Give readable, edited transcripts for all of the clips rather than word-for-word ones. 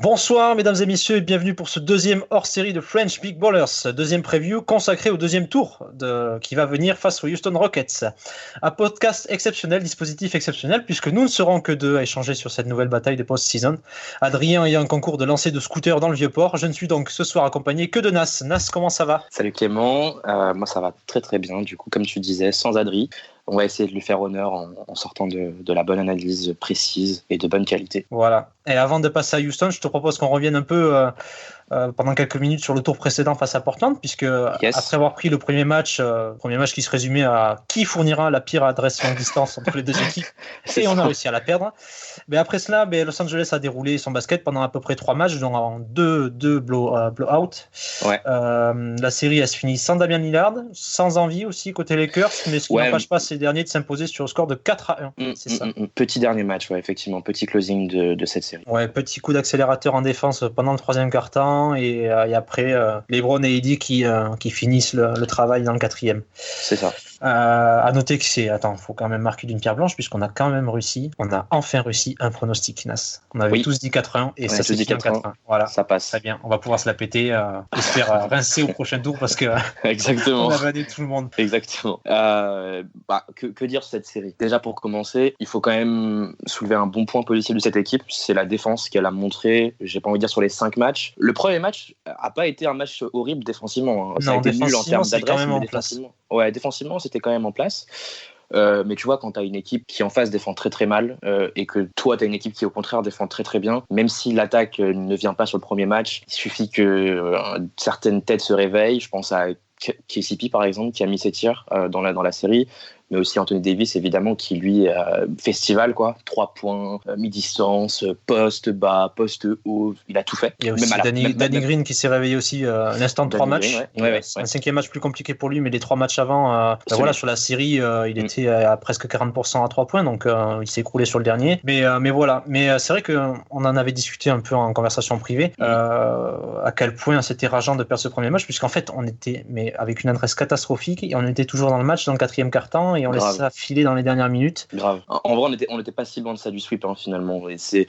Bonsoir mesdames et messieurs et bienvenue pour ce deuxième hors-série de French Big Ballers, deuxième preview consacré au deuxième tour qui va venir face aux Houston Rockets. Un podcast exceptionnel, dispositif exceptionnel puisque nous ne serons que deux à échanger sur cette nouvelle bataille de post-season. Adrien ayant un concours de lancer de scooter dans le Vieux-Port, je ne suis donc ce soir accompagné que de Nas. Nas, comment ça va ? Salut Clément, moi ça va très très bien, du coup comme tu disais, sans Adri. On va essayer de lui faire honneur en sortant de la bonne analyse précise et de bonne qualité. Voilà. Et avant de passer à Houston, je te propose qu'on revienne un peu pendant quelques minutes sur le tour précédent face à Portland, puisque après avoir pris le premier match qui se résumait à qui fournira la pire adresse longue distance entre les deux équipes, et on a réussi à la perdre. Mais après cela, Los Angeles a déroulé son basket pendant à peu près 3 matchs, dont en deux blow-out. Ouais. La série a se fini sans Damian Lillard, sans envie aussi côté Lakers, mais ce qui n'empêche pas ces derniers de s'imposer sur le score de 4-1. C'est ça. Petit dernier match, ouais, effectivement, petit closing de cette série. Ouais, petit coup d'accélérateur en défense pendant le troisième quart-temps et après LeBron et AD qui finissent le travail dans le quatrième. C'est ça. À noter que faut quand même marquer d'une pierre blanche puisqu'on a quand même enfin réussi un pronostic Nas. On avait tous dit 4-1 et ça s'est dit 4-1. Voilà, ça passe. Très bien, on va pouvoir se la péter, j'espère rincer au prochain tour parce que exactement. On a vanné tout le monde. Exactement. Que dire sur cette série ? Déjà pour commencer, il faut quand même soulever un bon point positif de cette équipe, c'est la défense qu'elle a montré, j'ai pas envie de dire sur les 5 matchs. Le premier match a pas été un match horrible défensivement. Ça a été nul en termes d'adresse, mais défensivement c'était quand même en place. Mais tu vois, quand tu as une équipe qui en face défend très très mal et que toi tu as une équipe qui au contraire défend très très bien, même si l'attaque ne vient pas sur le premier match, il suffit que certaines têtes se réveillent. Je pense à KCP par exemple qui a mis ses tirs dans la série, mais aussi Anthony Davis évidemment qui lui festival quoi, 3 points, mi-distance, poste bas, poste haut, il a tout fait. Il y a aussi Danny Green qui s'est réveillé aussi à l'instant de 3 matchs. Un cinquième match plus compliqué pour lui, mais les 3 matchs avant, sur la série, il était à presque 40% à 3 points, donc il s'est écroulé sur le dernier. Mais voilà, c'est vrai qu'on en avait discuté un peu en conversation privée, à quel point c'était rageant de perdre ce premier match, puisqu'en fait on était avec une adresse catastrophique et on était toujours dans le match dans le quatrième quart-temps et on laisse ça filer dans les dernières minutes. Grave. En vrai, on n'était pas si loin de ça du sweep finalement. Et c'est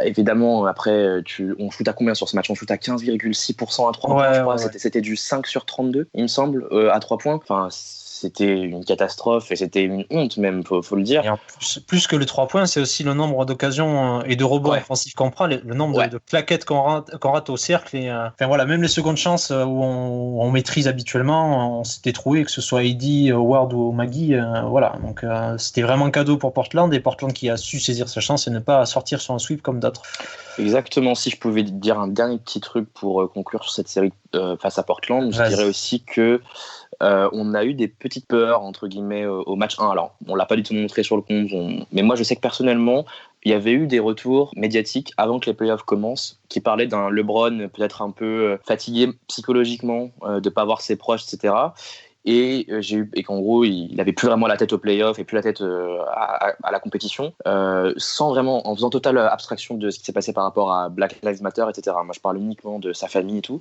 évidemment après, on shoot à combien sur ce match ? On shoot à 15,6% à 3 points, je crois. C'était du 5 sur 32, il me semble, à 3 points. Enfin, c'était une catastrophe et c'était une honte même, faut le dire. Et en plus que les 3 points, c'est aussi le nombre d'occasions et de rebonds offensifs qu'on prend, le nombre de claquettes qu'on rate au cercle. Et, même les secondes chances où on maîtrise habituellement, on s'était trouvé, que ce soit Eddie, Ward ou Maggie. Donc c'était vraiment un cadeau pour Portland et Portland qui a su saisir sa chance et ne pas sortir sur un sweep comme d'autres. Exactement. Si je pouvais dire un dernier petit truc pour conclure sur cette série face à Portland, je dirais aussi que on a eu des petites peurs entre guillemets au match 1. Alors on l'a pas du tout montré sur le compte, mais moi je sais que personnellement il y avait eu des retours médiatiques avant que les playoffs commencent qui parlaient d'un LeBron peut-être un peu fatigué psychologiquement de pas voir ses proches, etc. Et qu'en gros il avait plus vraiment la tête aux playoffs et plus la tête à la compétition, sans vraiment, en faisant totale abstraction de ce qui s'est passé par rapport à Black Lives Matter, etc. Moi je parle uniquement de sa famille et tout.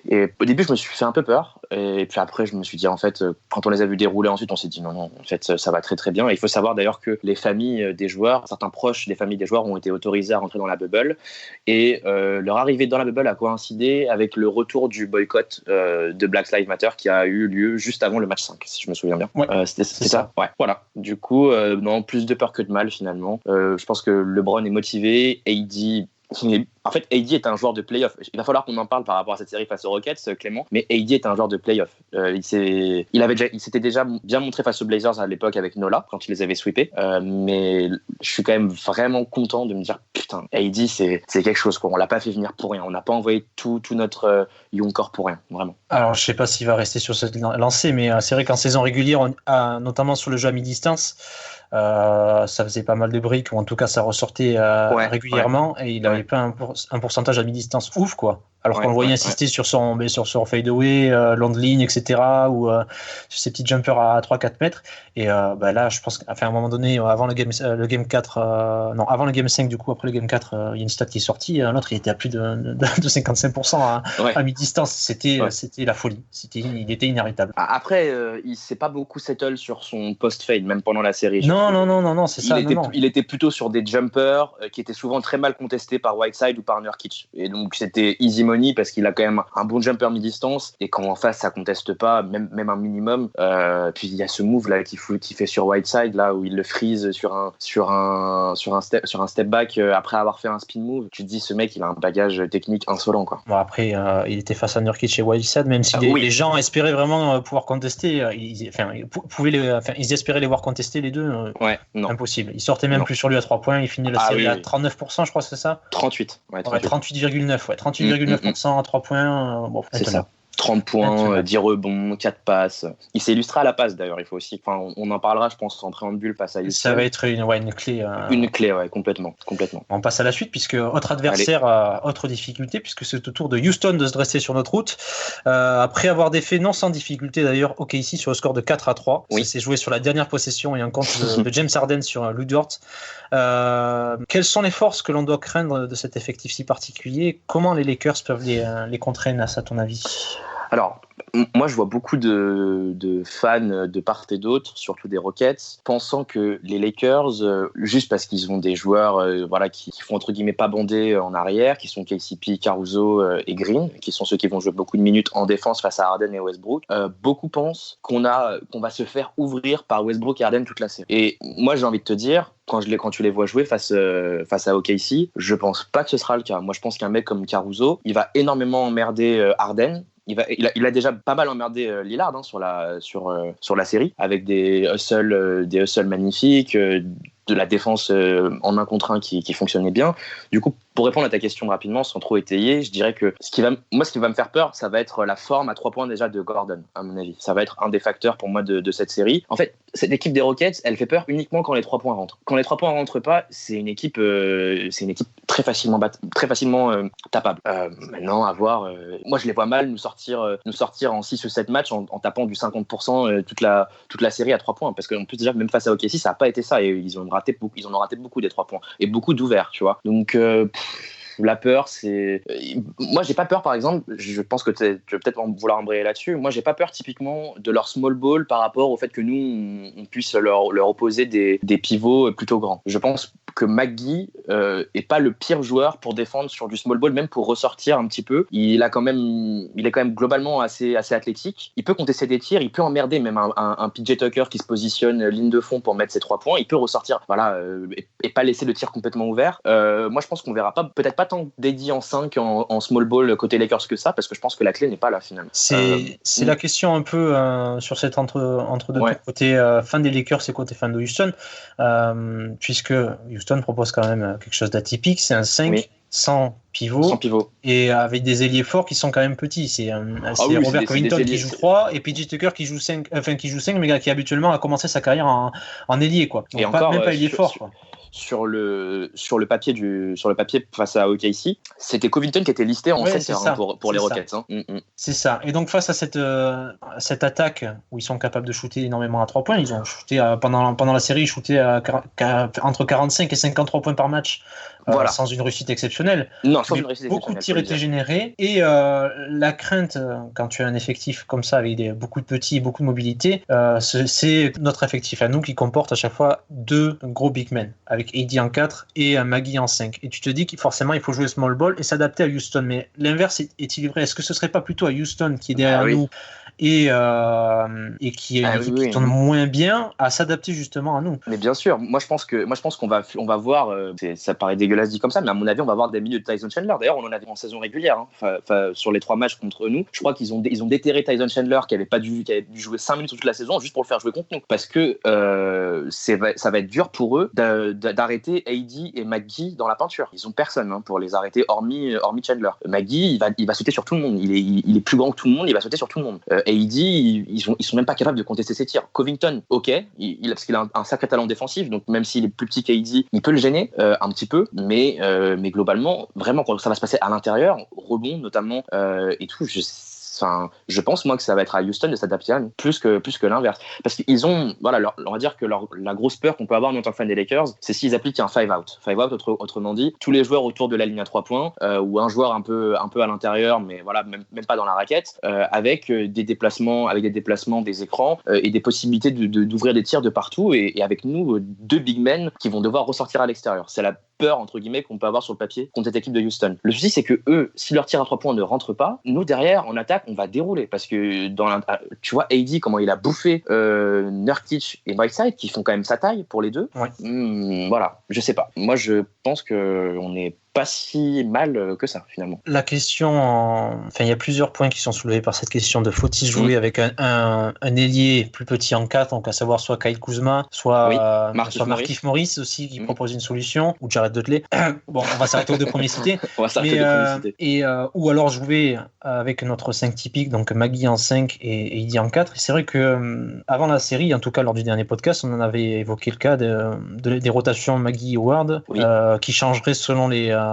Et au début je me suis fait un peu peur et puis après je me suis dit en fait quand on les a vus dérouler ensuite on s'est dit non en fait ça va très très bien. Et il faut savoir d'ailleurs que les familles des joueurs, certains proches des familles des joueurs ont été autorisés à rentrer dans la bubble et leur arrivée dans la bubble a coïncidé avec le retour du boycott de Black Lives Matter qui a eu lieu juste avant le match 5, si je me souviens bien. C'était ça. Ouais, voilà. Du coup, non, plus de peur que de mal finalement. Je pense que LeBron est motivé. En fait, AD est un joueur de play-off. Il va falloir qu'on en parle par rapport à cette série face aux Rockets, Clément. Mais AD est un joueur de play-off. Il s'était déjà bien montré face aux Blazers à l'époque avec Nola, quand il les avait sweepés. Mais je suis quand même vraiment content de me dire, putain, AD, c'est quelque chose, quoi. On l'a pas fait venir pour rien. On n'a pas envoyé tout notre young core pour rien, vraiment. Alors, je sais pas s'il va rester sur cette lancée, mais c'est vrai qu'en saison régulière, notamment sur le jeu à mi-distance, ça faisait pas mal de briques, ou en tout cas ça ressortait régulièrement, et il n'avait pas un pourcentage à mi-distance ouf, quoi. alors qu'on le voyait insister sur son fadeaway, long ligne, etc., ou sur ses petits jumpers à 3-4 mètres. Et là, je pense qu'à un moment donné, avant le game 4, avant le game 5, du coup, après le game 4, il y a une stat qui est sortie, l'autre il était à plus de 55% à mi-distance. C'était la folie. Il était inarrêtable. Après, il s'est pas beaucoup settle sur son post-fade, même pendant la série. Non, c'est ça. Il était plutôt sur des jumpers qui étaient souvent très mal contestés par Whiteside ou par Nurkic. Et donc, c'était easy money parce qu'il a quand même un bon jumper mi-distance. Et quand en face, ça conteste pas, même un minimum. Puis il y a ce move là qu'il fait sur Whiteside, là où il le freeze sur un step back après avoir fait un spin move. Tu te dis, ce mec, il a un bagage technique insolent, quoi. Bon, après, il était face à Nurkic et Whiteside, même si les gens espéraient vraiment pouvoir contester. Ils espéraient les voir contester les deux. Non. Impossible. Il sortait même plus sur lui à 3 points. Il finit la série à 39%, je crois, c'est ça 38. 38,9. 38,9% à 3 poinns. C'est ça. 30 points, 10 rebonds, 4 passes. Il s'est illustré à la passe d'ailleurs, il faut aussi. Enfin, on en parlera, je pense, en préambule face à Houston. Ça va être une clé. Une clé, complètement. On passe à la suite, puisque autre adversaire, autre difficulté, puisque c'est au tour de Houston de se dresser sur notre route. Après avoir défait, non sans difficulté d'ailleurs, OKC sur le score de 4-3. Ça s'est joué sur la dernière possession et un compte de James Harden sur Lou Dort. Quelles sont les forces que l'on doit craindre de cet effectif si particulier? Comment les Lakers peuvent les contrer, Nas, à ton avis? Alors, moi, je vois beaucoup de fans de part et d'autre, surtout des Rockets, pensant que les Lakers, juste parce qu'ils ont des joueurs qui font entre guillemets pas bander en arrière, qui sont KCP, Caruso et Green, qui sont ceux qui vont jouer beaucoup de minutes en défense face à Harden et Westbrook, beaucoup pensent qu'on va se faire ouvrir par Westbrook et Harden toute la série. Et moi, j'ai envie de te dire, quand tu les vois jouer face à OKC, je pense pas que ce sera le cas. Moi, je pense qu'un mec comme Caruso, il va énormément emmerder Harden. Il a déjà pas mal emmerdé Lillard sur la série avec des hustles magnifiques, de la défense en 1 contre 1 qui fonctionnait bien. Du coup, pour répondre à ta question rapidement, sans trop étayer, je dirais que ce qui va me faire peur, ça va être la forme à 3 points déjà de Gordon, à mon avis. Ça va être un des facteurs pour moi de cette série. En fait, cette équipe des Rockets, elle fait peur uniquement quand les 3 points rentrent. Quand les 3 points rentrent pas, c'est une équipe très facilement tapable. Maintenant, à voir. Moi, je les vois mal nous sortir en 6 ou 7 matchs en tapant du 50% toute la série à 3 points. Parce qu'en plus, déjà, même face à OKC, ça n'a pas été ça. Et ils en ont raté beaucoup des 3 points. Et beaucoup d'ouverts, tu vois. Donc, la peur, c'est... Moi, j'ai pas peur, par exemple, je pense que tu vas peut-être vouloir embrayer là-dessus. Moi, j'ai pas peur, typiquement, de leur small ball par rapport au fait que nous, on puisse leur opposer des pivots plutôt grands. Je pense que McGee est pas le pire joueur pour défendre sur du small ball, même pour ressortir un petit peu. Il est quand même globalement assez athlétique. Il peut contester des tirs, il peut emmerder même un PJ Tucker qui se positionne ligne de fond pour mettre ses 3 points. Il peut ressortir, et pas laisser le tir complètement ouvert. Moi, je pense qu'on verra peut-être pas tant d'Eddie en 5 en small ball côté Lakers que ça, parce que je pense que la clé n'est pas là finalement. C'est la question un peu sur cette entre deux côté fan des Lakers et côté fan de Houston, puisque Houston propose quand même quelque chose d'atypique. C'est un 5 sans pivot et avec des ailiers forts qui sont quand même petits. C'est Robert Covington qui joue 3 et PJ Tucker qui joue 5, mais qui habituellement a commencé sa carrière en ailier, quoi. Donc, même pas ailier fort, quoi. Sur le papier face à OKC, c'était Covington qui était listé en 7 pour les Rockets. C'est ça. Et donc face à cette attaque où ils sont capables de shooter énormément à 3 points, ils ont shooté pendant la série, ils shootaient entre 45 et 53 points par match. Sans une réussite exceptionnelle. Non, sans une réussite beaucoup de tirs étaient générés et la crainte quand tu as un effectif comme ça avec beaucoup de petits et beaucoup de mobilité, c'est notre effectif à nous qui comporte à chaque fois 2 gros big men avec AD en 4 et McGee en 5. Et tu te dis que forcément il faut jouer small ball et s'adapter à Houston. Mais l'inverse est-il vrai? Est-ce que ce serait pas plutôt à Houston qui est derrière nous et qui est une équipe qui tourne moins bien à s'adapter justement à nous? Mais bien sûr, moi je pense qu'on va voir, ça paraît dégueulasse dit comme ça, mais à mon avis on va voir des milieux de Tyson Chandler. D'ailleurs on en a vu en saison régulière sur les 3 matchs contre nous. Je crois qu'ils ont déterré Tyson Chandler qui avait dû jouer 5 minutes toute la saison juste pour le faire jouer contre nous, parce que ça va être dur pour eux d'arrêter AD et McGee dans la peinture. Ils ont personne pour les arrêter hormis Chandler. McGee il va sauter sur tout le monde, il est plus grand que tout le monde, il va sauter sur tout le monde. AD, ils sont même pas capables de contester ses tirs. Covington, ok, parce qu'il a un sacré talent défensif, donc même s'il est plus petit qu'AD, il peut le gêner un petit peu, mais globalement, vraiment, quand ça va se passer à l'intérieur, rebond notamment et tout, je pense moi que ça va être à Houston de s'adapter plus que l'inverse, parce qu'ils ont, voilà, on va dire que la grosse peur qu'on peut avoir en tant que fan des Lakers, c'est s'ils appliquent un 5-out. 5-out, autrement dit, tous les joueurs autour de la ligne à 3 points ou un joueur un peu à l'intérieur, mais voilà, même pas dans la raquette, avec des déplacements, des écrans et des possibilités d'ouvrir des tirs de partout, et avec nous 2 big men qui vont devoir ressortir à l'extérieur. C'est la peur entre guillemets qu'on peut avoir sur le papier contre cette équipe de Houston. Le souci, c'est que eux, si leur tir à 3 points ne rentre pas, nous derrière en attaque on va dérouler, parce que tu vois AD comment il a bouffé Nurkic et Whiteside qui font quand même sa taille pour les deux. Ouais. Voilà, je sais pas. Moi je pense que on est pas si mal que ça finalement. La question, il y a plusieurs points qui sont soulevés par cette question de faut-il jouer avec un ailier plus petit en 4, donc à savoir soit Kyle Kuzma, soit Markieff Morris aussi qui propose une solution, ou Jared Dudley. Bon, on va s'arrêter aux 2 premiers cités. Ou alors jouer avec notre 5 typique, donc Maggie en 5 et AD en 4. Et c'est vrai que avant la série, en tout cas lors du dernier podcast, on en avait évoqué le cas des rotations Maggie-Howard qui changeraient selon les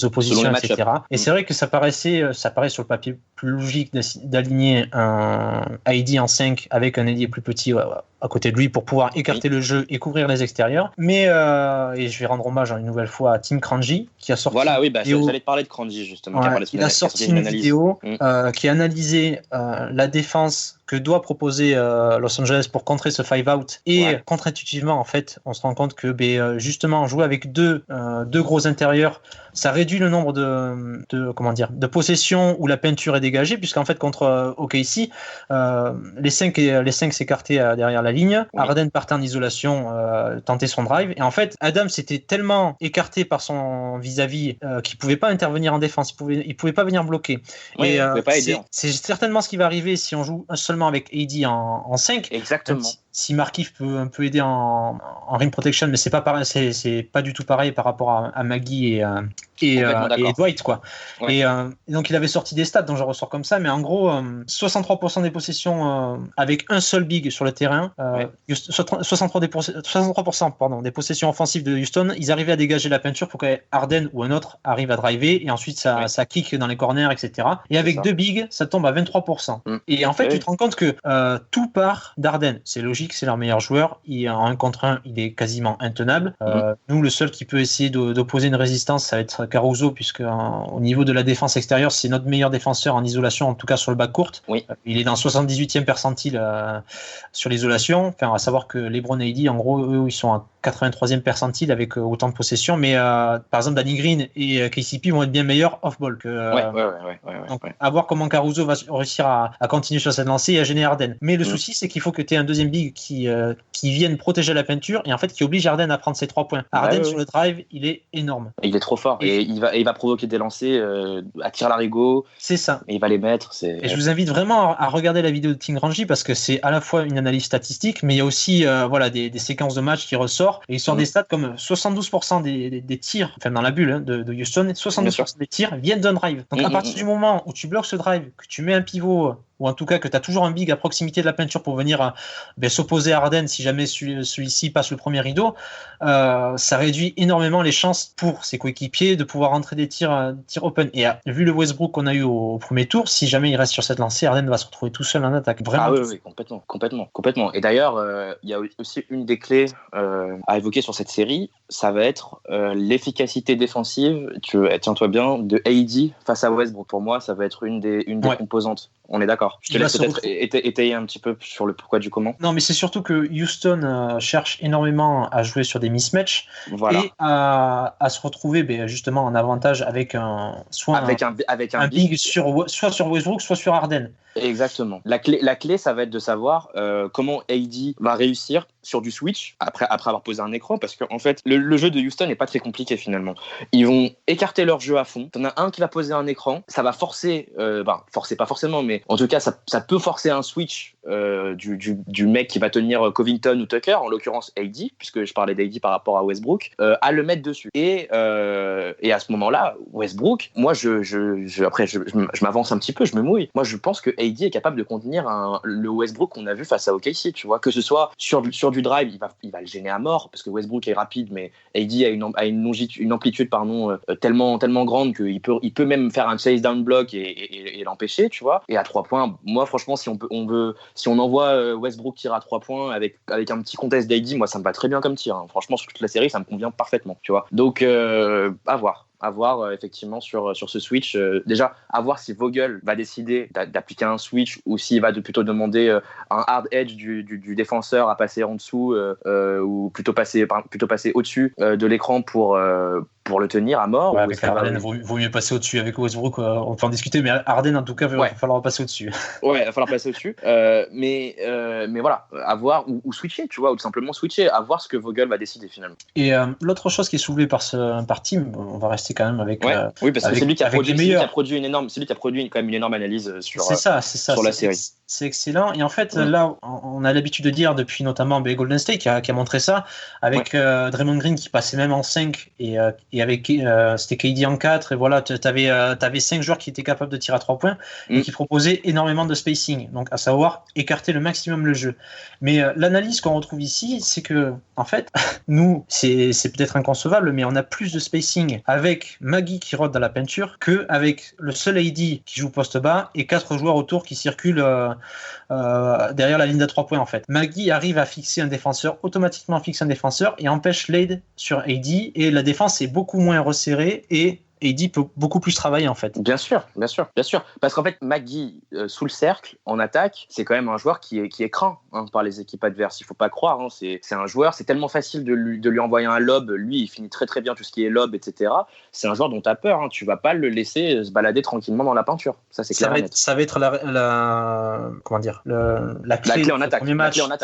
oppositions, etc. Et c'est vrai que ça paraît sur le papier plus logique d'aligner un AD en 5 avec un ailier plus petit à côté de lui pour pouvoir écarter le jeu et couvrir les extérieurs. Mais et je vais rendre hommage une nouvelle fois à Tim Cranji qui a sorti j'allais te parler de Cranji justement. Il a sorti une vidéo qui analysait la défense que doit proposer Los Angeles pour contrer ce 5-out. Et contre-intuitivement, en fait, on se rend compte que justement, jouer avec deux gros intérieurs, ça réduit le nombre de possessions où la peinture est dégagée, puisqu'en fait, contre OKC, les 5 s'écartaient derrière la ligne. Harden partait en isolation, tentait son drive. Et en fait, Adams était tellement écarté par son vis-à-vis qu'il ne pouvait pas intervenir en défense. Il pouvait pas venir bloquer. C'est certainement ce qui va arriver si on joue seulement avec AD en 5. Exactement. Si Markieff peut aider en rim protection, mais c'est pas pareil, c'est pas du tout pareil par rapport à Maggie et Dwight, quoi. Ouais. Et donc il avait sorti des stats dont je ressors comme ça, mais en gros 63% des possessions avec un seul big sur le terrain, 63% des possessions offensives de Houston, ils arrivaient à dégager la peinture pour que Harden ou un autre arrive à driver, et ensuite ça kick dans les corners, etc. Et avec 2 bigs, ça tombe à 23%. Et en fait, tu te rends compte que tout part d'Harden. C'est logique, c'est leur meilleur joueur. En 1 contre 1, il est quasiment intenable. Nous, le seul qui peut essayer d'opposer une résistance, ça va être Caruso, puisque au niveau de la défense extérieure, c'est notre meilleur défenseur en isolation, en tout cas sur le backcourt. Il est dans 78e percentile sur l'isolation. Enfin, à savoir que LeBron et AD, en gros, eux, ils sont à 83e percentile avec autant de possession, mais par exemple Danny Green et KCP vont être bien meilleurs off-ball donc à voir comment Caruso va réussir à continuer sur cette lancée et à gêner Harden. Mais le souci, c'est qu'il faut que tu aies un deuxième big qui vienne protéger la peinture et en fait qui oblige Harden à prendre ses 3 points. Harden sur le drive, il est énorme. Il est trop fort et il va provoquer des lancers à tir larigot. C'est ça. Et il va les mettre. Et je vous invite vraiment à regarder la vidéo de Tim Cranji parce que c'est à la fois une analyse statistique, mais il y a aussi des séquences de matchs qui ressortent. Et il sort des stats comme 72% des tirs, enfin dans la bulle de Houston, 72% des tirs viennent d'un drive. Donc à partir du moment où tu bloques ce drive, que tu mets un pivot, ou en tout cas que tu as toujours un big à proximité de la peinture pour venir s'opposer à Harden si jamais celui-ci passe le premier rideau, ça réduit énormément les chances pour ses coéquipiers de pouvoir rentrer des tirs open. Et vu le Westbrook qu'on a eu au premier tour, si jamais il reste sur cette lancée, Harden va se retrouver tout seul en attaque. Vraiment. Oui, complètement. Et d'ailleurs, il y a aussi une des clés à évoquer sur cette série, ça va être l'efficacité défensive, tiens-toi bien, de AD face à Westbrook. Pour moi, ça va être une des composantes. On est d'accord. Je te laisse peut-être étayer un petit peu sur le pourquoi du comment. Non, mais c'est surtout que Houston cherche énormément à jouer sur des mismatchs et à se retrouver justement en avantage avec un big soit sur Westbrook, soit sur Harden. Exactement. La clé, ça va être de savoir comment AD va réussir sur du switch après avoir posé un écran, parce que en fait le jeu de Houston n'est pas très compliqué finalement. Ils vont écarter leur jeu à fond. T'en as un qui va poser un écran, ça va forcer, forcer pas forcément, mais en tout cas ça peut forcer un switch du mec qui va tenir Covington ou Tucker, en l'occurrence AD, puisque je parlais d'AD par rapport à Westbrook, à le mettre dessus. Et à ce moment-là, Westbrook, moi après je m'avance un petit peu, je me mouille. Moi je pense que AD est capable de contenir le Westbrook qu'on a vu face à OKC, tu vois, que ce soit sur du drive, il va le gêner à mort parce que Westbrook est rapide, mais AD a une amplitude tellement grande qu'il peut même faire un chase down block et l'empêcher, tu vois. Et à 3 points, moi franchement, si on envoie Westbrook tirer à 3 points avec un petit contest d'AD, moi ça me va très bien comme tir, hein. Franchement, sur toute la série, ça me convient parfaitement, tu vois. Donc à voir effectivement sur ce switch. Déjà, à voir si Vogel va décider d'appliquer un switch ou s'il va plutôt demander un hard edge du défenseur à passer en dessous ou plutôt passer au-dessus de l'écran pour le tenir à mort. Ouais, avec Harden, vaut mieux passer au-dessus. Avec Westbrook, on peut en discuter, mais Harden, en tout cas, il va falloir passer au-dessus. Ouais, il va falloir passer au-dessus. Mais voilà, à voir, ou switcher, tu vois, ou tout simplement switcher, à voir ce que Vogel va décider finalement. Et l'autre chose qui est soulevée par Team, on va rester quand même avec. Oui, parce que c'est lui qui a produit quand même une énorme analyse sur la série. C'est excellent. Et en fait, là, on a l'habitude de dire depuis notamment Golden State qui a montré ça, avec Draymond Green qui passait même en 5 et avec c'était KD en 4, et voilà, tu avais 5 joueurs qui étaient capables de tirer à 3 points et qui proposaient énormément de spacing, donc à savoir écarter le maximum le jeu. Mais l'analyse qu'on retrouve ici, c'est que en fait, nous, c'est peut-être inconcevable, mais on a plus de spacing avec Maggie qui rôde dans la peinture qu'avec le seul AD qui joue poste bas et 4 joueurs autour qui circulent derrière la ligne de 3 points en fait. Maggie arrive à fixer un défenseur, automatiquement fixe un défenseur et empêche l'aide sur AD, et la défense est beaucoup moins resserrée et AD peut beaucoup plus travailler en fait. Bien sûr. Parce qu'en fait, Maggie sous le cercle, en attaque, c'est quand même un joueur qui est craint par les équipes adverses. Il faut pas croire. C'est un joueur, c'est tellement facile de lui envoyer un lob. Lui, il finit très très bien tout ce qui est lob, etc. C'est un joueur dont tu as peur. Tu vas pas le laisser se balader tranquillement dans la peinture. Ça, c'est clair. Ça va être la clé en attaque. Ça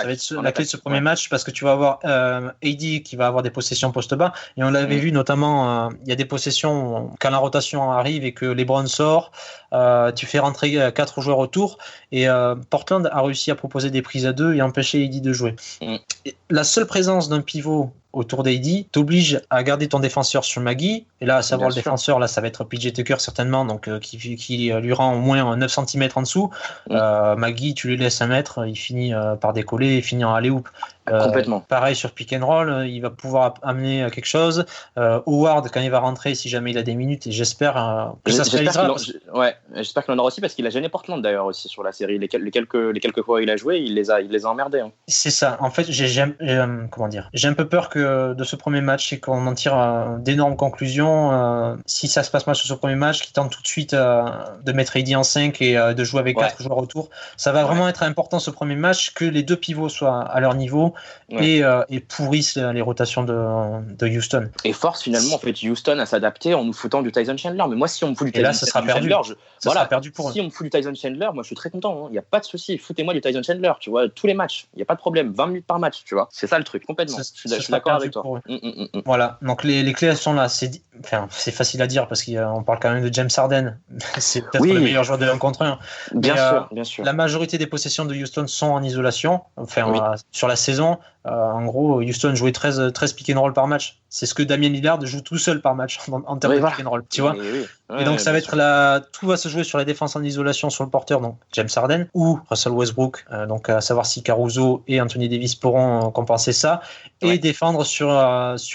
va être la clé de ce premier match, parce que tu vas avoir AD qui va avoir des possessions poste bas, et on l'avait vu notamment. Il y a des possessions quand la rotation arrive et que LeBron sort, tu fais rentrer 4 joueurs autour, et Portland a réussi à proposer des prises à 2 et empêcher AD de jouer. La seule présence d'un pivot autour d'AD t'oblige à garder ton défenseur sur Maggie, et là à savoir défenseur, là ça va être PJ Tucker certainement, donc qui lui rend au moins 9 cm en dessous. Maggie, tu lui laisses 1 mètre, il finit par décoller et finir en alley-oop. Complètement. Pareil sur pick and roll, il va pouvoir amener quelque chose. Howard, quand il va rentrer, si jamais il a des minutes, et j'espère que ça se réalisera. J'espère qu'il en aura aussi, parce qu'il a gêné Portland d'ailleurs aussi sur la série. Les quelques fois où il a joué, il les a emmerdés. C'est ça. En fait, j'ai un peu peur de ce premier match, c'est qu'on en tire d'énormes conclusions. Si ça se passe mal sur ce premier match, qui tente tout de suite de mettre AD en 5 et de jouer avec 4 joueurs autour, ça va vraiment être important ce premier match, que les 2 pivots soient à leur niveau et pourrissent les rotations de Houston. Et force finalement en fait Houston à s'adapter en nous foutant du Tyson Chandler. Mais moi, si on me fout du Tyson Chandler, si on me fout du Tyson Chandler, moi je suis très content. Il n'y a pas de souci. Foutez-moi du Tyson Chandler, tu vois, tous les matchs. Il n'y a pas de problème. 20 minutes par match, tu vois. C'est ça le truc, complètement. Je suis d'accord avec toi. Voilà. Donc les clés, elles sont là. C'est facile à dire parce qu'on parle quand même de James Harden. C'est peut-être le meilleur joueur de 1 contre 1. Bien sûr. La majorité des possessions de Houston sont en isolation. Sur la saison, en gros, Houston jouait 13 pick and roll par match. C'est ce que Damian Lillard joue tout seul par match en termes de pick and roll, tu vois. Et donc ça va être tout va se jouer sur les défenses en isolation sur le porteur, donc James Harden ou Russell Westbrook, donc à savoir si Caruso et Anthony Davis pourront compenser ça, et défendre sur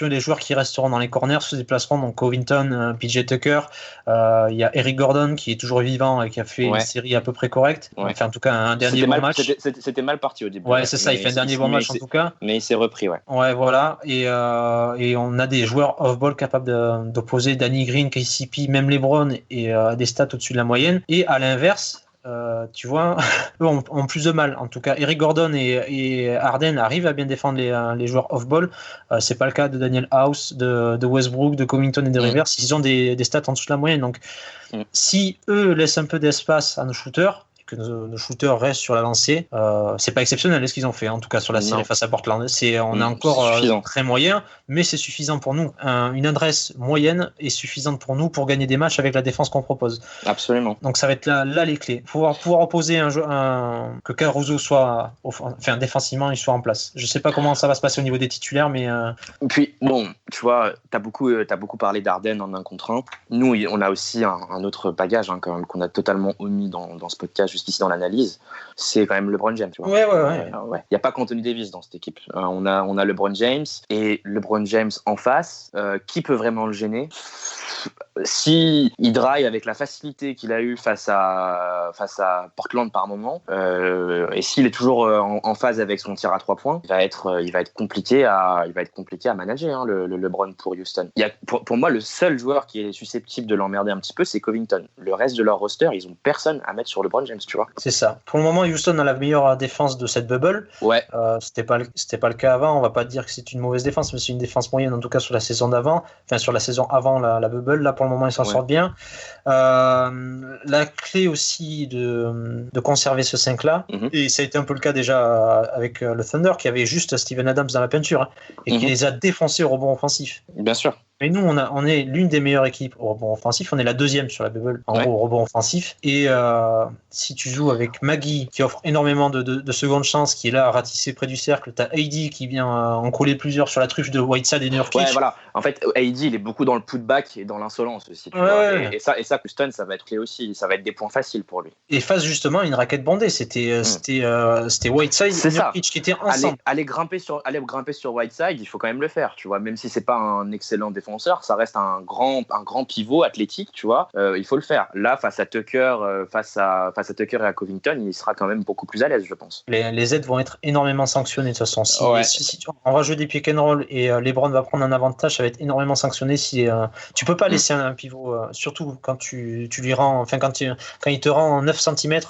les joueurs qui resteront dans les corners, se déplaceront, donc Covington, PJ Tucker, il y a Eric Gordon qui est toujours vivant et qui a fait une série à peu près correcte, enfin en tout cas un dernier bon match. C'était mal parti au début. C'est ça, il fait un dernier bon match en tout cas. Mais il s'est repris, voilà, et on a des joueurs off-ball capables d'opposer Danny Green, KCP, même LeBron, et des stats au-dessus de la moyenne. Et à l'inverse, tu vois, eux ont plus de mal. En tout cas, Eric Gordon et Harden arrivent à bien défendre les joueurs off-ball. C'est pas le cas de Daniel House, de Westbrook, de Covington et de Rivers. Ils ont des stats en dessous de la moyenne. Donc, si eux laissent un peu d'espace à nos shooters, que nos shooters restent sur la lancée. C'est pas exceptionnel ce qu'ils ont fait, en tout cas sur la série face à Portland. On est encore très moyen, mais c'est suffisant pour nous. Une adresse moyenne est suffisante pour nous pour gagner des matchs avec la défense qu'on propose. Absolument. Donc ça va être là les clés. Pouvoir opposer que Caruso soit, défensivement, il soit en place. Je sais pas comment ça va se passer au niveau des titulaires, mais. Puis bon, tu vois, t'as beaucoup parlé d'Harden en 1 contre 1. Nous, on a aussi un autre bagage quand même, qu'on a totalement omis dans ce podcast jusqu'ici dans l'analyse. C'est quand même LeBron James. Tu vois. Ouais. Il y a pas qu'Anthony Davis dans cette équipe. On a LeBron James et LeBron James en face. Qui peut vraiment le gêner? Si il drive avec la facilité qu'il a eue face à Portland par moment, et s'il est toujours en phase avec son tir à 3 points, il va être compliqué à manager, le LeBron pour Houston. Il y a pour moi le seul joueur qui est susceptible de l'emmerder un petit peu, c'est Covington. Le reste de leur roster, ils ont personne à mettre sur LeBron James, tu vois. C'est ça. Pour le moment, Houston a la meilleure défense de cette bubble. Ouais. C'était pas le cas avant. On va pas dire que c'est une mauvaise défense, mais c'est une défense moyenne en tout cas sur la saison d'avant. Enfin sur la saison avant la bubble. Là pour le moment ils s'en sortent bien. La clé aussi de conserver ce 5-là, et ça a été un peu le cas déjà avec le Thunder qui avait juste Steven Adams dans la peinture et qui les a défoncés au rebond offensif. Bien sûr. Mais nous, on est l'une des meilleures équipes au rebond offensif. On est la 2e sur la bubble, en gros, au rebond offensif. Et si tu joues avec Maggie, qui offre énormément de secondes chances, qui est là à ratisser près du cercle, t'as AD qui vient en coller plusieurs sur la truffe de Whiteside et Nurkic. Ouais, voilà. En fait, AD, il est beaucoup dans le putback et dans l'insolence aussi. Tu vois. Et ça, Houston, ça va être clé aussi. Ça va être des points faciles pour lui. Et face justement à une raquette bandée. C'était Whiteside et Nurkic qui étaient ensemble. Aller grimper sur Whiteside, il faut quand même le faire. Tu vois, même si c'est pas un excellent défenseur, ça reste un grand pivot athlétique, tu vois. Il faut le faire. Là, face à Tucker et à Covington, il sera quand même beaucoup plus à l'aise, je pense. Les aides vont être énormément sanctionnées de toute façon. Si on va jouer des pick and roll et LeBron va prendre un avantage, ça va être énormément sanctionné. Si tu peux pas laisser un pivot, surtout quand tu lui rends, quand il te rend 9 cm,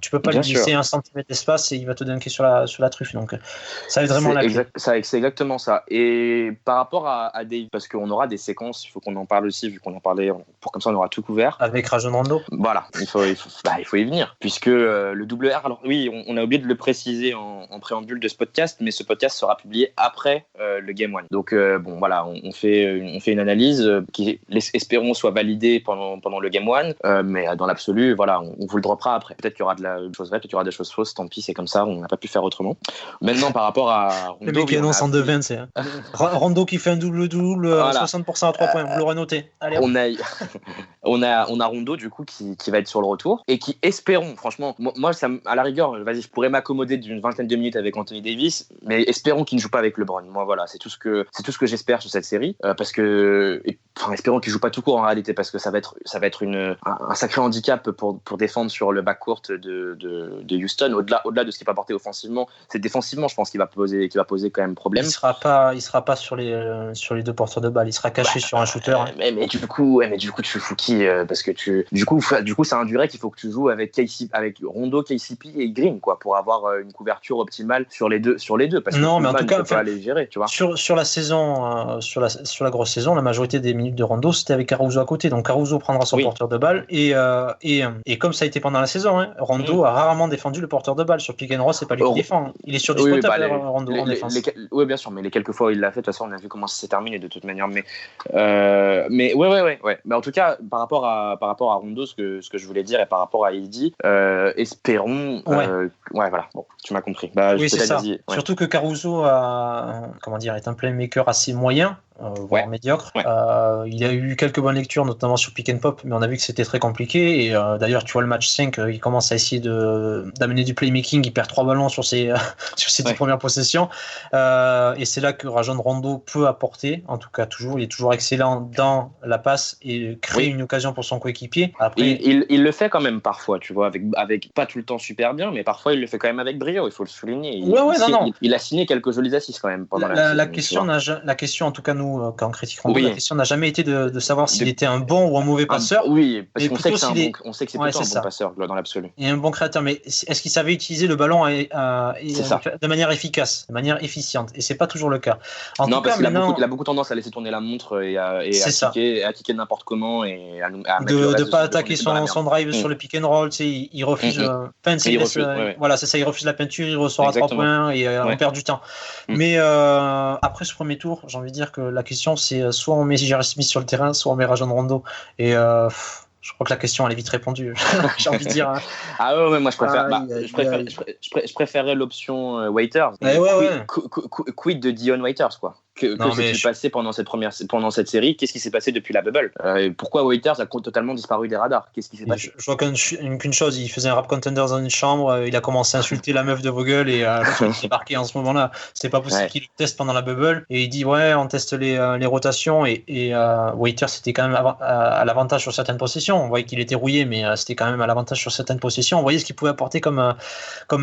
tu peux pas lui laisser 1 cm d'espace et il va te dunker sur la truffe. Donc ça va être vraiment la clé. C'est exactement ça. Et par rapport à Dave, parce qu'on aura des séquences, il faut qu'on en parle aussi, vu qu'on en parlait, pour comme ça on aura tout couvert. Avec Rajon Rondo. Voilà, il faut y venir, puisque le double R, alors oui, on a oublié de le préciser en préambule de ce podcast, mais ce podcast sera publié après le Game 1. Donc bon voilà, on fait une analyse qui, espérons, soit validée pendant le Game 1, mais dans l'absolu, voilà, on vous le droppera après. Peut-être qu'il y aura de la chose vraie, peut-être qu'il y aura des choses fausses, tant pis, c'est comme ça, on n'a pas pu faire autrement. Maintenant, par rapport à Rondo... Le mec qui annonce en 2-20, c'est Rondo qui fait un double-double, voilà. 60% à 3 points, vous l'aurez noté. Allez, on a Rondo, du coup, qui va être sur le retour, et qui, espérons, franchement, moi ça, à la rigueur, vas-y, je pourrais m'accommoder d'une vingtaine de minutes avec Anthony Davis, mais espérons qu'il ne joue pas avec LeBron. Moi, voilà, c'est tout ce que j'espère sur cette série, parce que, espérons qu'il ne joue pas tout court en réalité, parce que ça va être un sacré handicap pour défendre sur le backcourt de Houston. Au-delà de ce qu'il peut apporter offensivement, c'est défensivement, je pense qu'il va poser quand même problème. Il sera pas sur les deux porteurs de balle, il sera caché sur un shooter. Mais du coup, tu fous qui, parce que du coup, ça induirait qu'il faut que tu joues avec Rondo, KCP et Green, quoi, pour avoir une couverture optimale sur les deux. Parce non, que mais en tout cas, pas les gérer, tu vois. Sur la saison, sur la grosse saison, la majorité des minutes de Rondo, c'était avec Caruso à côté. Donc Caruso prendra son porteur de balle et comme ça a été pendant la saison, Rondo a rarement défendu le porteur de balle sur pick and roll. C'est pas lui qui défend. Il est sur du spot Rondo en défense. Oui, bien sûr, mais les quelques fois où il l'a fait, de toute façon, on a vu comment ça s'est terminé de toute manière. Mais ouais. Mais en tout cas, par rapport à Rondo, ce que je voulais dire, et par rapport à Eddie, espérons. Voilà. Bon, tu m'as compris. Oui, c'est ça. Surtout que Caruso est un playmaker assez moyen. Voire médiocre. Il a eu quelques bonnes lectures, notamment sur pick and pop, mais on a vu que c'était très compliqué. Et d'ailleurs, tu vois le match 5, il commence à essayer d'amener du playmaking. Il perd 3 ballons sur ses 10 premières possessions. Et c'est là que Rajon Rondo peut apporter. En tout cas, il est toujours excellent dans la passe et créer une occasion pour son coéquipier. Après, il le fait quand même parfois, tu vois, avec pas tout le temps super bien, mais parfois il le fait quand même avec brio. Il faut le souligner. Il a signé quelques jolies assists quand même pendant la question, en tout cas, nous nous, quand on critique Rondo, la question n'a jamais été de savoir s'il était un bon ou un mauvais passeur. Oui, parce qu'on sait que c'est plutôt un bon passeur dans l'absolu. Et un bon créateur, mais est-ce qu'il savait utiliser le ballon de manière efficace, de manière efficiente? Et c'est pas toujours le cas. Non, parce qu'il a beaucoup tendance à laisser tourner la montre et à kicker n'importe comment et à mettre de pas attaquer son drive sur le pick and roll. Il refuse. Voilà, c'est ça. Il refuse la peinture, il ressort à 3 points et on perd du temps. Mais après ce premier tour, j'ai envie de dire que la question c'est soit on met J.R. Smith sur le terrain, soit on met Rajon Rondo. Et je crois que la question elle est vite répondue. J'ai envie de dire. Ah ouais, moi je préférais l'option Waiters. Quid de Dion Waiters, quoi. Que s'est-il passé pendant cette série? Qu'est-ce qui s'est passé depuis la bubble? Pourquoi Waiters a totalement disparu des radars? Qu'est-ce qui s'est passé? Je vois qu'une chose, il faisait un rap contender dans une chambre, il a commencé à insulter la meuf de Vogel et il s'est marqué en ce moment-là. C'était pas possible qu'il le teste pendant la bubble et il dit on teste les rotations et Waiters c'était quand même à l'avantage sur certaines possessions. On voyait qu'il était rouillé, mais c'était quand même à l'avantage sur certaines possessions. On voyait ce qu'il pouvait apporter comme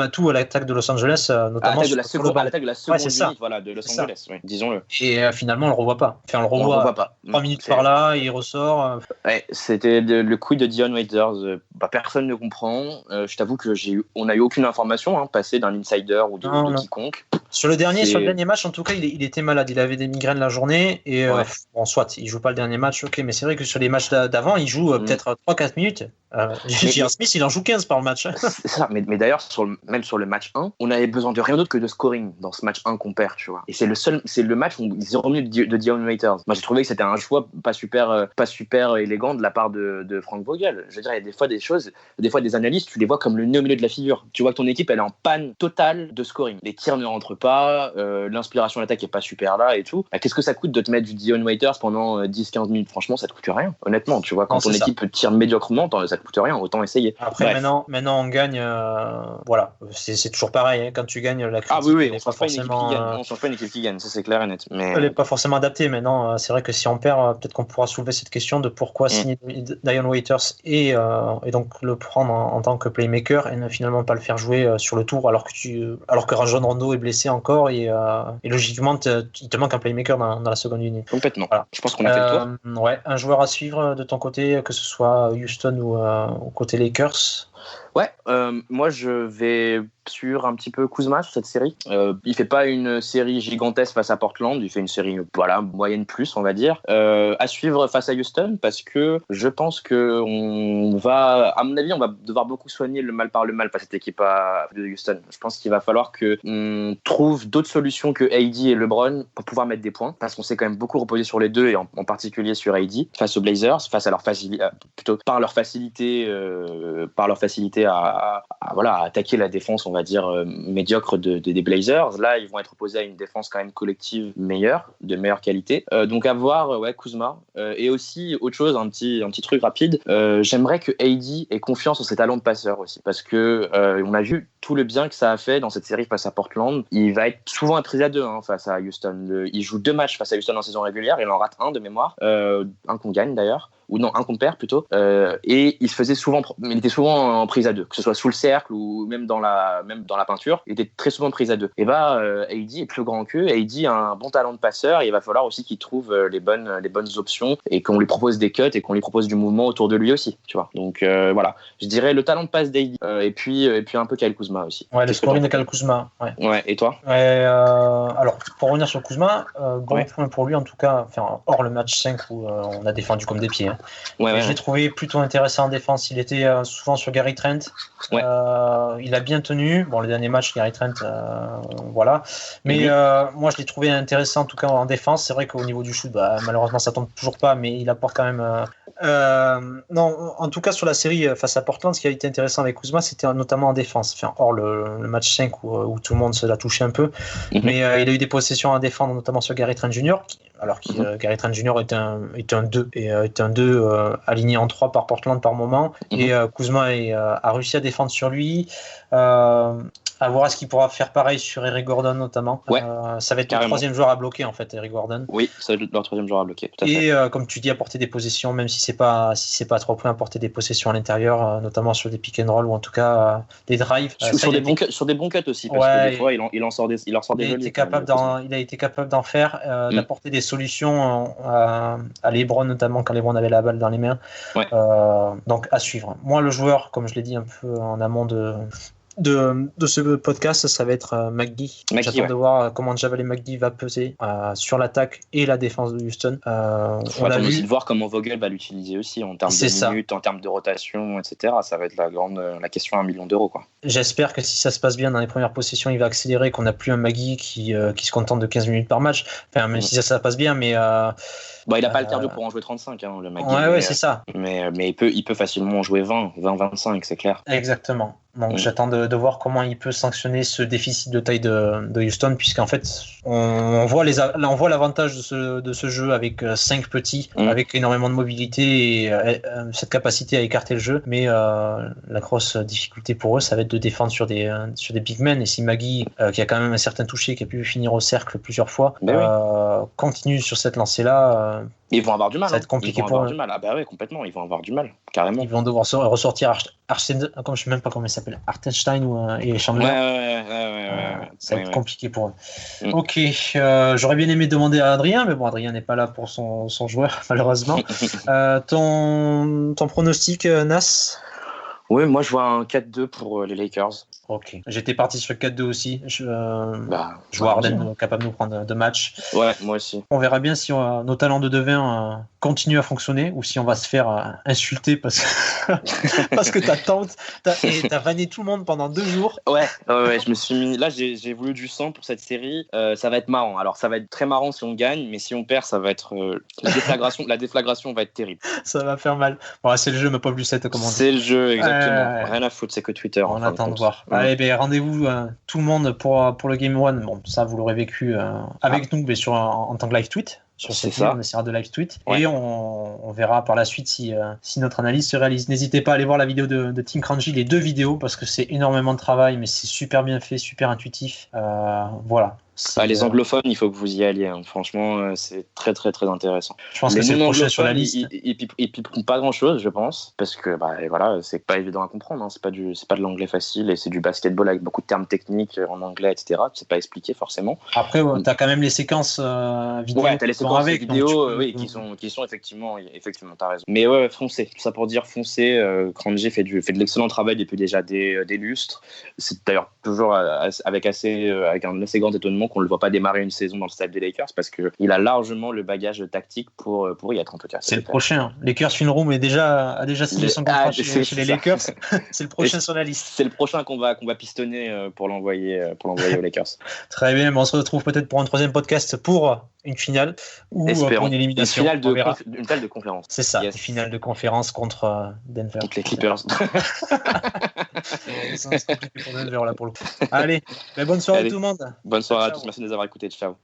atout à l'attaque de Los Angeles, notamment à l'attaque de la seconde unité de Los Angeles, disons-le. Et finalement, on le revoit pas. Enfin, on le revoit pas. 3 minutes par là, il ressort. C'était le coup de Dion Waiters. Personne ne comprend. Je t'avoue que on n'a eu aucune information passée d'un insider ou de quiconque. Sur le dernier match, en tout cas, il était malade. Il avait des migraines la journée. Et soit, il joue pas le dernier match, ok. Mais c'est vrai que sur les matchs d'avant, il joue peut-être 3-4 minutes. J.R. Smith, il en joue 15 par match. C'est ça. Mais d'ailleurs, même sur le match 1, on avait besoin de rien d'autre que de scoring dans ce match 1 qu'on perd, tu vois. Et c'est le match où ils ont remis de Dion Waiters. Moi, j'ai trouvé que c'était un choix pas super élégant de la part de Frank Vogel. Je veux dire, il y a des fois des analystes, tu les vois comme le nez au milieu de la figure. Tu vois que ton équipe, elle est en panne totale de scoring. Les tirs ne rentrent pas, l'inspiration à l'attaque est pas super là et tout. Qu'est-ce que ça coûte de te mettre du Dion Waiters pendant 10-15 minutes? Franchement, ça te coûte rien. Honnêtement, tu vois, quand ton équipe tire médiocrement, ça te coûte rien, autant essayer. Après, maintenant on gagne, voilà, c'est toujours pareil, quand tu gagnes, la critique, on change pas une équipe qui gagne, ça c'est clair et net. Mais elle n'est pas forcément adaptée. Maintenant, c'est vrai que si on perd, peut-être qu'on pourra soulever cette question de pourquoi signer Dion Waiters et donc le prendre en tant que playmaker et ne finalement pas le faire jouer sur le tour alors que Rajon Rondo est blessé encore et logiquement il te manque un playmaker dans la seconde unité. Complètement. Voilà. Je pense qu'on a fait le tour. Un joueur à suivre de ton côté, que ce soit Houston ou côté Lakers. Moi je vais sur un petit peu Kuzma sur cette série. Il fait pas une série gigantesque face à Portland, il fait une série moyenne plus, on va dire. À suivre face à Houston, parce que je pense que à mon avis, on va devoir beaucoup soigner le mal par le mal face à cette équipe de Houston. Je pense qu'il va falloir qu'on trouve d'autres solutions que AD et LeBron pour pouvoir mettre des points, parce qu'on s'est quand même beaucoup reposé sur les deux et en particulier sur AD face aux Blazers, face à leur facilité, par leur facilité à attaquer la défense, on va dire, médiocre des Blazers. Là, ils vont être opposés à une défense quand même collective de meilleure qualité. Donc à voir, Kuzma. Et aussi, autre chose, un petit truc rapide, j'aimerais que AD ait confiance en ses talents de passeur aussi, parce que on a vu tout le bien que ça a fait dans cette série face à Portland. Il va être souvent pris à 2 face à Houston. Il joue 2 matchs face à Houston en saison régulière, il en rate un de mémoire, un qu'on gagne d'ailleurs, ou non, un qu'on perd plutôt, et il était souvent en prise à 2, que ce soit sous le cercle ou même dans la peinture, il était très souvent prise à 2. Et AD est plus grand qu'eux, AD a un bon talent de passeur, et il va falloir aussi qu'il trouve les bonnes options, et qu'on lui propose des cuts, et qu'on lui propose du mouvement autour de lui aussi, tu vois. Donc voilà, je dirais le talent de passe d'AD, et puis un peu Kyle Kuzma aussi. Ouais, le scoring de Kyle Kuzma. Ouais, et toi? Alors, pour revenir sur Kuzma, bon point pour lui en tout cas, hors le match 5 où on a défendu comme des pieds. Je l'ai trouvé plutôt intéressant en défense. Il était souvent sur Gary Trent. Il a bien tenu. Bon, le dernier match, Gary Trent, voilà. Mais moi, je l'ai trouvé intéressant en tout cas en défense. C'est vrai qu'au niveau du shoot, malheureusement, ça tombe toujours pas, mais il apporte quand même. Non, en tout cas sur la série face à Portland, ce qui a été intéressant avec Kuzma, c'était notamment en défense. Hors le match 5 où tout le monde se l'a touché un peu, mais il a eu des possessions à défendre, notamment sur Gary Trent Jr. Alors que Gary Trent Jr. est un 2 et est un 2 aligné en 3 par Portland par moment, et Kuzma a réussi à défendre sur lui. À voir est-ce qu'il pourra faire pareil sur Eric Gordon notamment. Ouais, ça va être carrément. le troisième joueur à bloquer en fait, Eric Gordon. Oui, ça va être leur troisième joueur à bloquer. Tout à fait. Et comme tu dis, apporter des possessions, même si c'est pas à 3 points, apporter des possessions à l'intérieur, notamment sur des pick and roll ou en tout cas des drives. Sur des bons cuts aussi, parce que des fois il en sort des jolis. Il a été capable d'en faire, d'apporter des solutions à LeBron notamment quand LeBron avait la balle dans les mains. Ouais. Donc à suivre. Moi, le joueur, comme je l'ai dit un peu en amont de ce podcast, ça va être McGee. J'attends de voir comment Javel McGee va peser sur l'attaque et la défense de Houston. On a aussi de voir comment Vogel va l'utiliser aussi en termes de minutes, en termes de rotation, etc. Ça va être la question à $1 million, quoi. J'espère que si ça se passe bien dans les premières possessions, il va accélérer, qu'on n'a plus un McGee qui se contente de 15 minutes par match. Enfin, même si ça passe bien, mais il n'a pas le cardio pour en jouer 35, le McGee. Ouais, c'est ça. Mais il peut facilement en jouer 20-25, c'est clair. Exactement. Donc j'attends de voir comment il peut sanctionner ce déficit de taille de Houston, puisqu'en fait on voit l'avantage de ce jeu avec 5 petits, avec énormément de mobilité et cette capacité à écarter le jeu, mais la grosse difficulté pour eux, ça va être de défendre sur des big men. Et si Maggie, qui a quand même un certain toucher, qui a pu finir au cercle plusieurs fois, continue sur cette lancée-là, ils vont avoir du mal. Ça va être compliqué pour eux. Ah bah ouais, complètement. Ils vont avoir du mal, carrément. Ils vont devoir ressortir comme je sais même pas comment il s'appelle, Hartenstein et Chandler. Ouais. Ça va être compliqué pour eux. Ok, j'aurais bien aimé demander à Adrien, mais bon, Adrien n'est pas là pour son joueur, malheureusement. Ton pronostic, Nas? Oui, moi je vois un 4-2 pour les Lakers. Ok, j'étais parti sur 4-2 aussi. Je vois Harden capable de nous prendre 2 matchs. Ouais, moi aussi. On verra bien si nos talents de devin continuent à fonctionner ou si on va se faire insulter parce que t'as vanné tout le monde pendant 2 jours. Ouais, je me suis mis. Là, j'ai voulu du sang pour cette série. Ça va être marrant. Alors, ça va être très marrant si on gagne, mais si on perd, ça va être la déflagration va être terrible. Ça va faire mal. Bon, c'est le jeu, ma pauvre Lucette, comment on dit. C'est le jeu, exactement. Rien à foutre, c'est que Twitter. On attend de voir. Allez, rendez-vous rendez-vous tout le monde pour le Game 1. Bon, ça, vous l'aurez vécu avec nous, mais en tant que live tweet. Sur cette ligne, on essaiera de live tweet et on verra par la suite si notre analyse se réalise. N'hésitez pas à aller voir la vidéo de Tim Crunchy, les 2 vidéos, parce que c'est énormément de travail, mais c'est super bien fait, super intuitif. Voilà. Les anglophones, il faut que vous y alliez. Franchement, c'est très très très intéressant. Je pense que c'est le prochain sur la liste. Ils piperont pas grand chose, je pense, parce que voilà, c'est pas évident à comprendre. C'est pas de l'anglais facile et c'est du basketball avec beaucoup de termes techniques en anglais, etc. C'est pas expliqué forcément. Après, t'as quand même les séquences vidéo. Ouais, t'as les séquences vidéo, qui sont effectivement, t'as raison. Mais ouais, foncez. Tout ça pour dire foncez. Crunchy fait de l'excellent travail depuis déjà des lustres. C'est d'ailleurs toujours avec un assez grand étonnement qu'on ne le voit pas démarrer une saison dans le stade des Lakers parce qu'il a largement le bagage tactique pour y être en tout cas. C'est le prochain. Lakers Finroom a déjà signé son contrat chez les Lakers. C'est le prochain sur la liste. C'est le prochain qu'on va pistonner pour l'envoyer aux Lakers. Très bien, mais on se retrouve peut-être pour un 3e podcast pour une finale ou pour une élimination. Une finale de conférence. C'est ça, une finale de conférence contre Denver. Contre les Clippers. C'est compliqué pour Denver là pour le coup. Allez, bonne soirée à tout le monde. Bonne soirée à tous, merci de nous avoir écoutés. Ciao.